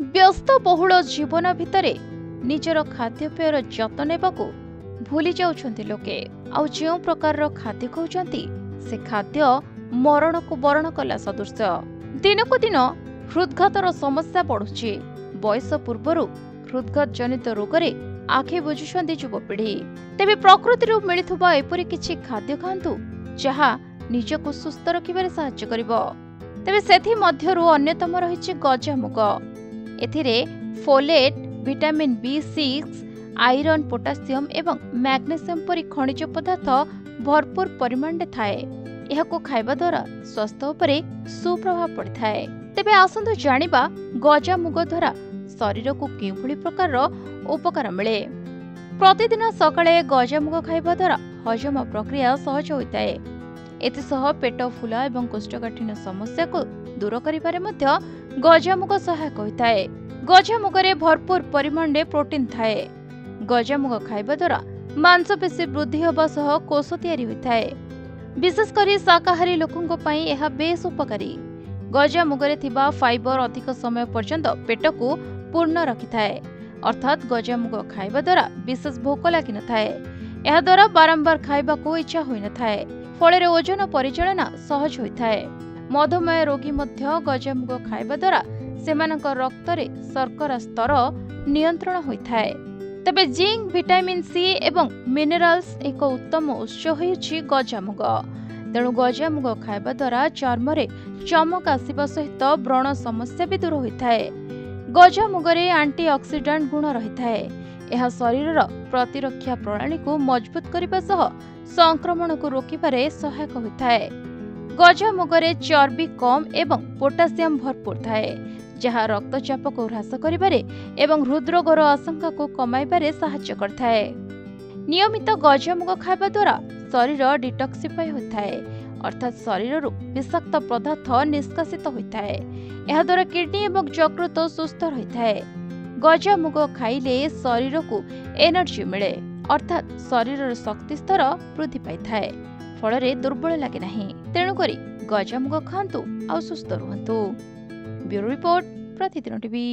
ବ୍ୟସ୍ତବହୁଳ ଜୀବନ ଭିତରେ ନିଜର ଖାଦ୍ୟପେୟର ଯତ୍ନ ନେବାକୁ ଭୁଲି ଯାଉଛନ୍ତି ଲୋକେ। ଆଉ ଯେଉଁ ପ୍ରକାରର ଖାଦ୍ୟ ଖାଉଛନ୍ତି ସେ ଖାଦ୍ୟ ମରଣକୁ ବରଣ କଲା ସଦୃଶ। ଦିନକୁ ଦିନ ହୃଦଘାତର ସମସ୍ୟା ବଢୁଛି। ବୟସ ପୂର୍ବରୁ ହୃଦଘାତ ଜନିତ ରୋଗରେ ଆଖି ବୁଝୁଛନ୍ତି ଯୁବପିଢ଼ି। ତେବେ ପ୍ରକୃତିରୁ ମିଳୁଥିବା ଏପରି କିଛି ଖାଦ୍ୟ ଖାଆନ୍ତୁ ଯାହା ନିଜକୁ ସୁସ୍ଥ ରଖିବାରେ ସାହାଯ୍ୟ କରିବ। ତେବେ ସେଥିମଧ୍ୟରୁ ଅନ୍ୟତମ ରହିଛି ଗଜାମୁଗ। ଏଥିରେ folate, vitamin B6, iron, potassium ଏବଂ ମ୍ୟାଗ୍ନେସିୟମ୍ ପରି ଖଣିଜ ପଦାର୍ଥ ଭରପୁର ପରିମାଣରେ ଥାଏ। ଏହାକୁ ଖାଇବା ଦ୍ୱାରା ସ୍ୱାସ୍ଥ୍ୟ ଉପରେ ସୁପ୍ରଭାବ ପଡ଼ିଥାଏ। ତେବେ ଆସନ୍ତୁ ଜାଣିବା ଗଜାମୁଗ ଦ୍ୱାରା ଶରୀରକୁ କେଉଁଭଳି ପ୍ରକାରର ଉପକାର ମିଳେ। ପ୍ରତିଦିନ ସକାଳେ ଗଜାମୁଗ ଖାଇବା ଦ୍ୱାରା ହଜମ ପ୍ରକ୍ରିୟା ସହଜ ହୋଇଥାଏ। ଏଥିସହ ପେଟ ଫୁଲା ଏବଂ କୋଷ୍ଠକାଠିନ୍ୟ ସମସ୍ୟାକୁ ଦୂର କରିବାରେ ମଧ୍ୟ ଗଜାମୁଗ ସହାୟକ ହୋଇଥାଏ। ଗଜାମୁଗରେ ଭରପୁର ପରିମାଣରେ ପ୍ରୋଟିନ୍ ଥାଏ। ଗଜାମୁଗ ଖାଇବା ଦ୍ୱାରା ମାଂସପେଶୀ ବୃଦ୍ଧି ହେବା ସହ କୋଷ ତିଆରି ହୋଇଥାଏ। ବିଶେଷ କରି ଶାକାହାରୀ ଲୋକଙ୍କ ପାଇଁ ଏହା ବେଶ୍ ଉପକାରୀ। ଗଜାମୁଗରେ ଥିବା ଫାଇବର ଅଧିକ ସମୟ ପର୍ଯ୍ୟନ୍ତ ପେଟକୁ ପୂର୍ଣ୍ଣ ରଖିଥାଏ। ଅର୍ଥାତ୍ ଗଜାମୁଗ ଖାଇବା ଦ୍ୱାରା ବିଶେଷ ଭୋକ ଲାଗିନଥାଏ। ଏହାଦ୍ୱାରା ବାରମ୍ବାର ଖାଇବାକୁ ଇଚ୍ଛା ହୋଇନଥାଏ। ଫଳରେ ଓଜନ ପରିଚାଳନା ସହଜ ହୋଇଥାଏ। ମଧୁମେହ ରୋଗୀ ମଧ୍ୟ ଗଜାମୁଗ ଖାଇବା ଦ୍ୱାରା ସେମାନଙ୍କ ରକ୍ତରେ ଶର୍କରା ସ୍ତର ନିୟନ୍ତ୍ରଣ ହୋଇଥାଏ। ତେବେ ଜିଙ୍କ୍, ଭିଟାମିନ୍ C ଏବଂ ମିନେରାଲ୍ସ ଏକ ଉତ୍ତମ ଉତ୍ସ ହେଉଛି ଗଜାମୁଗ। ତେଣୁ ଗଜାମୁଗ ଖାଇବା ଦ୍ୱାରା ଚର୍ମରେ ଚମକ ଆସିବା ସହିତ ବ୍ରଣ ସମସ୍ୟା ବି ଦୂର ହୋଇଥାଏ। ଗଜାମୁଗରେ ଆଣ୍ଟି ଅକ୍ସିଡାଣ୍ଟ ଗୁଣ ରହିଥାଏ। ଏହା ଶରୀରର ପ୍ରତିରକ୍ଷା ପ୍ରଣାଳୀକୁ ମଜବୁତ କରିବା ସହ ସଂକ୍ରମଣକୁ ରୋକିବାରେ ସହାୟକ ହୋଇଥାଏ। ଗଜାମୁଗରେ ଚର୍ବି କମ୍ ଏବଂ ପୋଟାସିୟମ୍ ଭରପୁର ଥାଏ, ଯାହା ରକ୍ତଚାପକୁ ହ୍ରାସ କରିବାରେ ଏବଂ ହୃଦରୋଗର ଆଶଙ୍କାକୁ କମାଇବାରେ ସାହାଯ୍ୟ କରିଥାଏ। ନିୟମିତ ଗଜାମୁଗ ଖାଇବା ଦ୍ୱାରା ଶରୀର ଡିଟକ୍ସିଫାଇ ହୋଇଥାଏ, ଅର୍ଥାତ୍ ଶରୀରରୁ ବିଷାକ୍ତ ପଦାର୍ଥ ନିଷ୍କାସିତ ହୋଇଥାଏ। ଏହାଦ୍ୱାରା କିଡନୀ ଏବଂ ଯକୃତ ସୁସ୍ଥ ରହିଥାଏ। ଗଜାମୁଗ ଖାଇଲେ ଶରୀରକୁ ଏନର୍ଜି ମିଳେ, ଅର୍ଥାତ୍ ଶରୀରର ଶକ୍ତି ସ୍ତର ବୃଦ୍ଧି ପାଇଥାଏ। ଫଳରେ ଦୁର୍ବଳ ଲାଗେ ନାହିଁ। ତେଣୁକରି ଗଜାମୁଗ ଖାଆନ୍ତୁ ଆଉ ସୁସ୍ଥ ରୁହନ୍ତୁ। ବ୍ୟୁରୋ ରିପୋର୍ଟ, ପ୍ରତିଦିନ ଟିଭି।